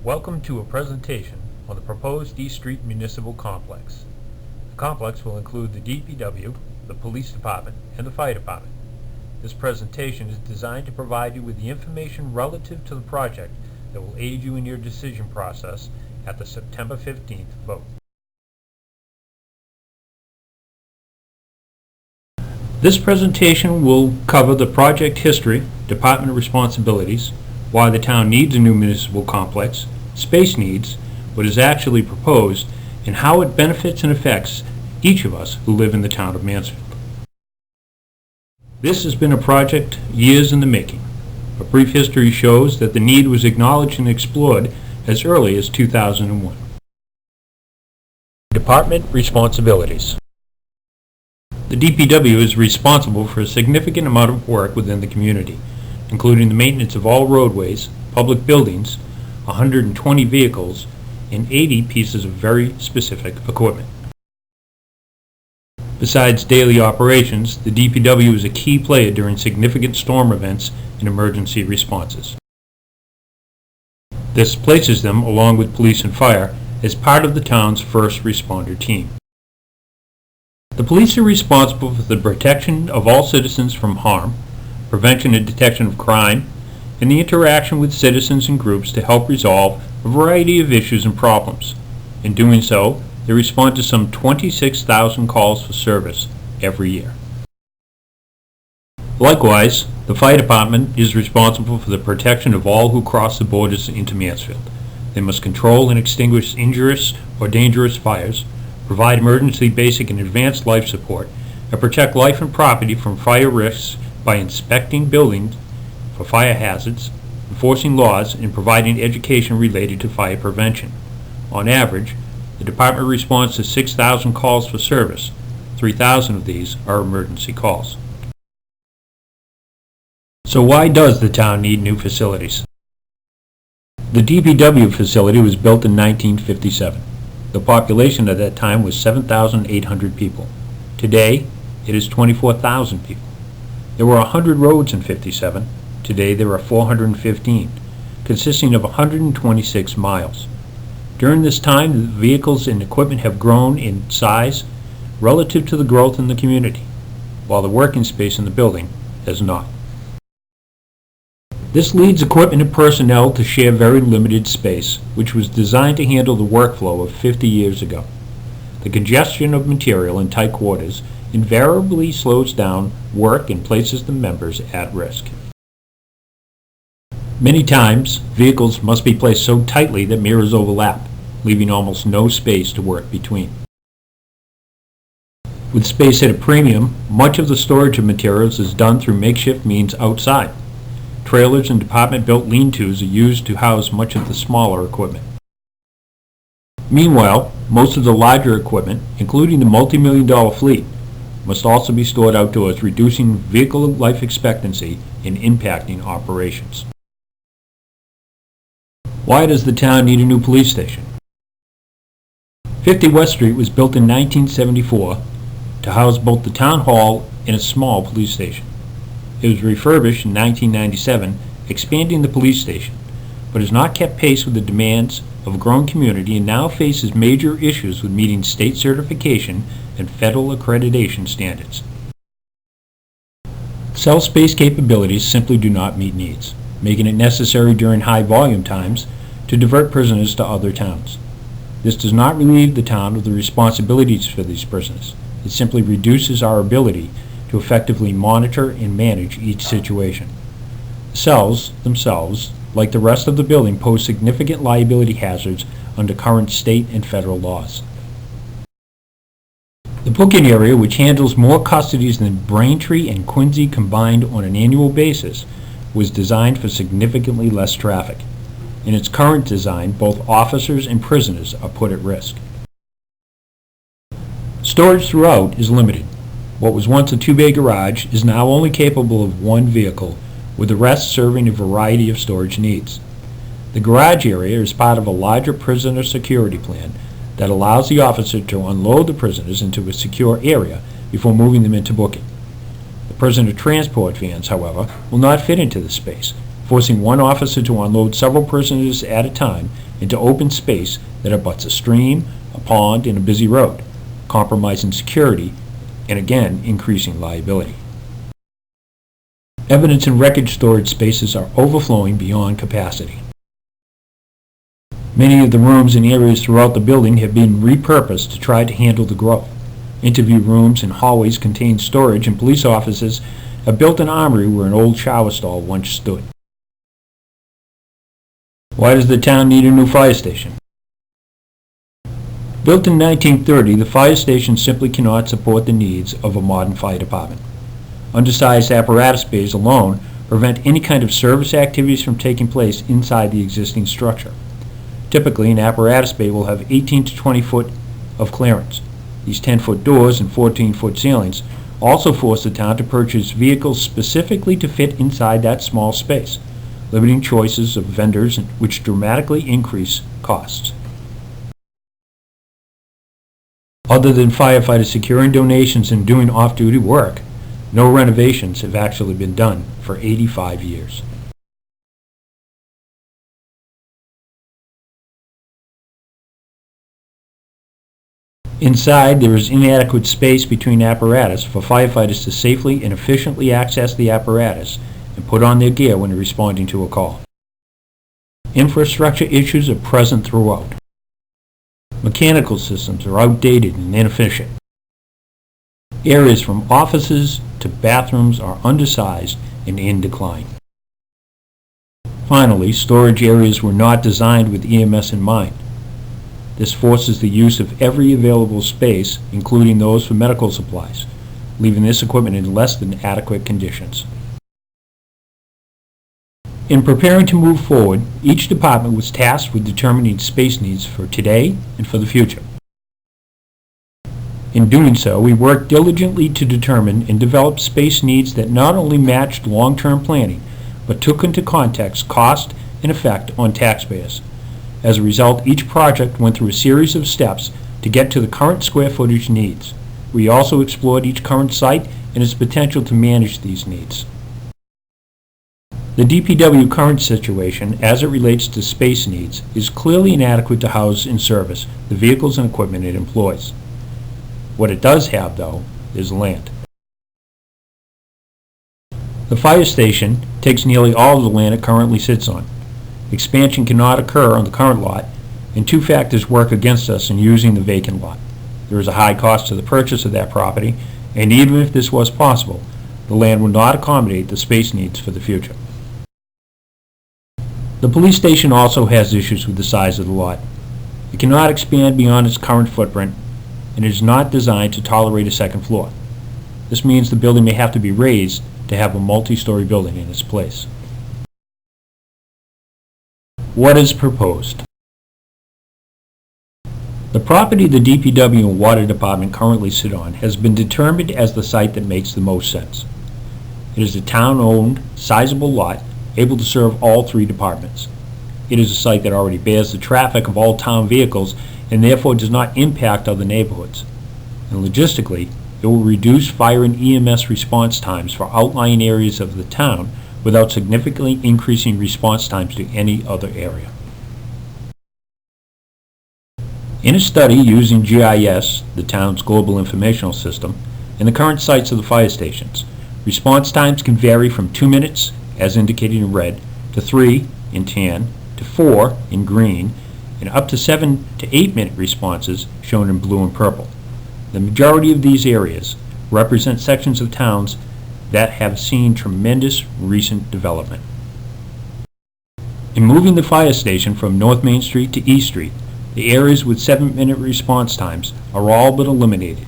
Welcome to a presentation on the proposed East Street Municipal Complex. The complex will include the DPW, the Police Department, and the Fire Department. This presentation is designed to provide you with the information relative to the project that will aid you in your decision process at the September 15th vote. This presentation will cover the project history, department responsibilities, why the town needs a new municipal complex, space needs, what is actually proposed, and how it benefits and affects each of us who live in the town of Mansfield. This has been a project years in the making. A brief history shows that the need was acknowledged and explored as early as 2001. Department responsibilities. The DPW is responsible for a significant amount of work within the community, including the maintenance of all roadways, public buildings, 120 vehicles, and 80 pieces of very specific equipment. Besides daily operations, the DPW is a key player during significant storm events and emergency responses. This places them, along with police and fire, as part of the town's first responder team. The police are responsible for the protection of all citizens from harm, prevention and detection of crime, and the interaction with citizens and groups to help resolve a variety of issues and problems. In doing so, they respond to some 26,000 calls for service every year. Likewise, the fire department is responsible for the protection of all who cross the borders into Mansfield. They must control and extinguish injurious or dangerous fires, provide emergency basic and advanced life support, and protect life and property from fire risks by inspecting buildings for fire hazards, enforcing laws, and providing education related to fire prevention. On average, the department responds to 6,000 calls for service. 3,000 of these are emergency calls. So why does the town need new facilities? The DPW facility was built in 1957. The population at that time was 7,800 people. Today, it is 24,000 people. There were 100 roads in 57. Today there are 415, consisting of 126 miles. During this time, the vehicles and equipment have grown in size relative to the growth in the community, while the working space in the building has not. This leads equipment and personnel to share very limited space, which was designed to handle the workflow of 50 years ago. The congestion of material in tight quarters invariably slows down work and places the members at risk. Many times, vehicles must be placed so tightly that mirrors overlap, leaving almost no space to work between. With space at a premium, much of the storage of materials is done through makeshift means outside. Trailers and department-built lean-tos are used to house much of the smaller equipment. Meanwhile, most of the larger equipment, including the multi-million-dollar fleet, must also be stored outdoors, reducing vehicle life expectancy and impacting operations. Why does the town need a new police station? 50 West Street was built in 1974 to house both the town hall and a small police station. It was refurbished in 1997, expanding the police station, but has not kept pace with the demands of a growing community and now faces major issues with meeting state certification and federal accreditation standards. Cell space capabilities simply do not meet needs, making it necessary during high volume times to divert prisoners to other towns. This does not relieve the town of the responsibilities for these prisoners. It simply reduces our ability to effectively monitor and manage each situation. The cells themselves, like the rest of the building, pose significant liability hazards under current state and federal laws. The booking area, which handles more custodies than Braintree and Quincy combined on an annual basis, was designed for significantly less traffic. In its current design, both officers and prisoners are put at risk. Storage throughout is limited. What was once a two-bay garage is now only capable of one vehicle, with the rest serving a variety of storage needs. The garage area is part of a larger prisoner security plan that allows the officer to unload the prisoners into a secure area before moving them into booking. The prisoner transport vans, however, will not fit into this space, forcing one officer to unload several prisoners at a time into open space that abuts a stream, a pond, and a busy road, compromising security and again increasing liability. Evidence and record storage spaces are overflowing beyond capacity. Many of the rooms and areas throughout the building have been repurposed to try to handle the growth. Interview rooms and hallways contain storage, and police offices have built an armory where an old shower stall once stood. Why does the town need a new fire station? Built in 1930, the fire station simply cannot support the needs of a modern fire department. Undersized apparatus bays alone prevent any kind of service activities from taking place inside the existing structure. Typically, an apparatus bay will have 18 to 20 foot of clearance. These 10-foot doors and 14-foot ceilings also force the town to purchase vehicles specifically to fit inside that small space, limiting choices of vendors which dramatically increase costs. Other than firefighters securing donations and doing off-duty work, no renovations have actually been done for 85 years. Inside, there is inadequate space between apparatus for firefighters to safely and efficiently access the apparatus and put on their gear when responding to a call. Infrastructure issues are present throughout. Mechanical systems are outdated and inefficient. Areas from offices to bathrooms are undersized and in decline. Finally, storage areas were not designed with EMS in mind. This forces the use of every available space, including those for medical supplies, leaving this equipment in less than adequate conditions. In preparing to move forward, each department was tasked with determining space needs for today and for the future. In doing so, we worked diligently to determine and develop space needs that not only matched long-term planning, but took into context cost and effect on taxpayers. As a result, each project went through a series of steps to get to the current square footage needs. We also explored each current site and its potential to manage these needs. The DPW current situation, as it relates to space needs, is clearly inadequate to house and service the vehicles and equipment it employs. What it does have, though, is land. The fire station takes nearly all of the land it currently sits on. Expansion cannot occur on the current lot, and two factors work against us in using the vacant lot. There is a high cost to the purchase of that property, and even if this was possible, the land would not accommodate the space needs for the future. The police station also has issues with the size of the lot. It cannot expand beyond its current footprint, and it is not designed to tolerate a second floor. This means the building may have to be raised to have a multi-story building in its place. What is proposed? The property the DPW and Water Department currently sit on has been determined as the site that makes the most sense. It is a town-owned, sizable lot able to serve all three departments. It is a site that already bears the traffic of all town vehicles and therefore does not impact other neighborhoods. And logistically, it will reduce fire and EMS response times for outlying areas of the town without significantly increasing response times to any other area. In a study using GIS, the town's global informational system, and the current sites of the fire stations, response times can vary from 2 minutes, as indicated in red, to 3 in tan, to 4 in green, and up to 7 to 8 minute responses shown in blue and purple. The majority of these areas represent sections of towns that have seen tremendous recent development. In moving the fire station from North Main Street to East Street, the areas with 7-minute response times are all but eliminated,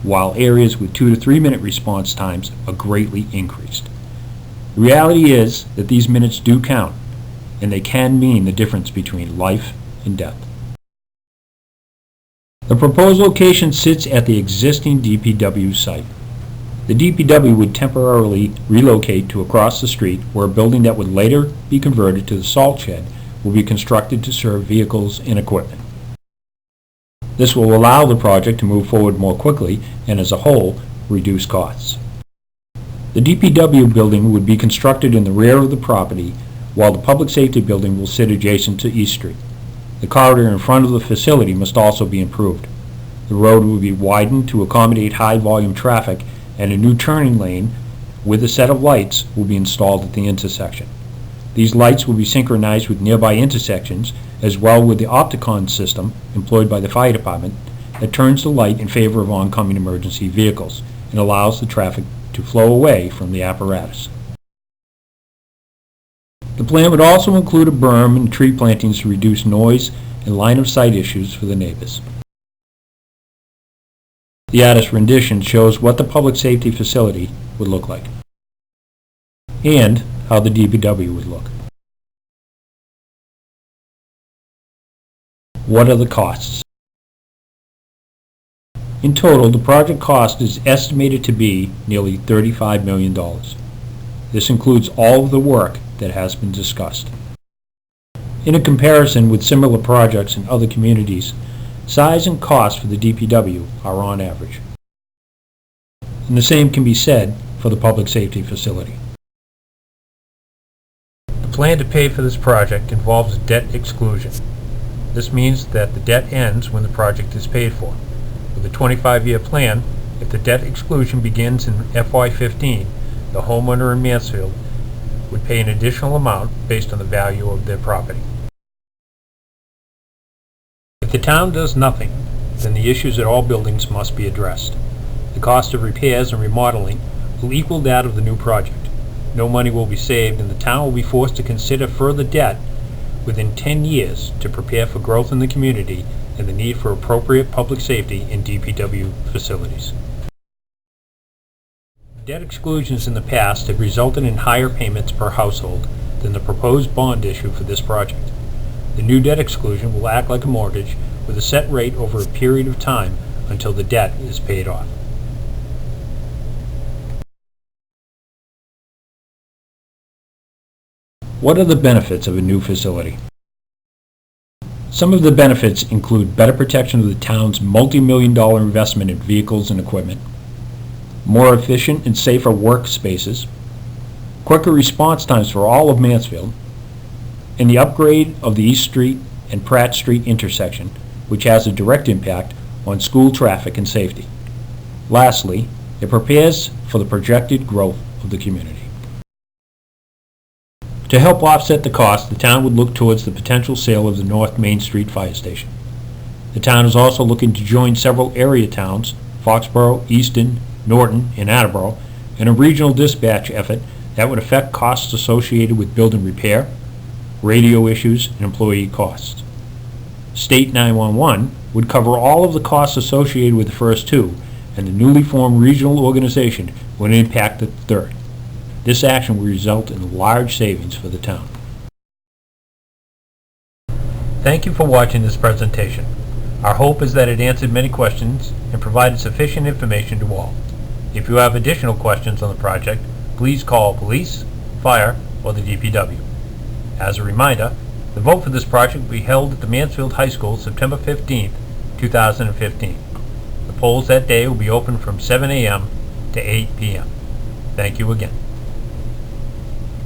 while areas with 2 to 3 minute response times are greatly increased. The reality is that these minutes do count, and they can mean the difference between life and death. The proposed location sits at the existing DPW site. The DPW would temporarily relocate to across the street, where a building that would later be converted to the salt shed will be constructed to serve vehicles and equipment. This will allow the project to move forward more quickly and, as a whole, reduce costs. The DPW building would be constructed in the rear of the property, while the public safety building will sit adjacent to East Street. The corridor in front of the facility must also be improved. The road will be widened to accommodate high-volume traffic, and a new turning lane with a set of lights will be installed at the intersection. These lights will be synchronized with nearby intersections, as well with the opticon system employed by the fire department that turns the light in favor of oncoming emergency vehicles and allows the traffic to flow away from the apparatus. The plan would also include a berm and tree plantings to reduce noise and line-of-sight issues for the neighbors. The artist's rendition shows what the public safety facility would look like and how the DPW would look. What are the costs? In total, the project cost is estimated to be nearly $35 million. This includes all of the work that has been discussed. In a comparison with similar projects in other communities, size and cost for the DPW are on average. And the same can be said for the public safety facility. The plan to pay for this project involves debt exclusion. This means that the debt ends when the project is paid for. With a 25-year plan, if the debt exclusion begins in FY15, the homeowner in Mansfield would pay an additional amount based on the value of their property. If the town does nothing, then the issues at all buildings must be addressed. The cost of repairs and remodeling will equal that of the new project. No money will be saved, and the town will be forced to consider further debt within 10 years to prepare for growth in the community and the need for appropriate public safety in DPW facilities. Debt exclusions in the past have resulted in higher payments per household than the proposed bond issue for this project. The new debt exclusion will act like a mortgage with a set rate over a period of time until the debt is paid off. What are the benefits of a new facility? Some of the benefits include better protection of the town's multi-million-dollar investment in vehicles and equipment, more efficient and safer workspaces, quicker response times for all of Mansfield, and the upgrade of the East Street and Pratt Street intersection, which has a direct impact on school traffic and safety. Lastly, it prepares for the projected growth of the community. To help offset the cost, the town would look towards the potential sale of the North Main Street Fire Station. The town is also looking to join several area towns, Foxborough, Easton, Norton, and Attleboro, in a regional dispatch effort that would affect costs associated with building repair, radio issues, and employee costs. State 911 would cover all of the costs associated with the first two, and the newly formed regional organization would impact the third. This action will result in large savings for the town. Thank you for watching this presentation. Our hope is that it answered many questions and provided sufficient information to all. If you have additional questions on the project, please call police, fire, or the DPW. As a reminder, the vote for this project will be held at the Mansfield High School September 15th, 2015. The polls that day will be open from 7 a.m. to 8 p.m. Thank you again.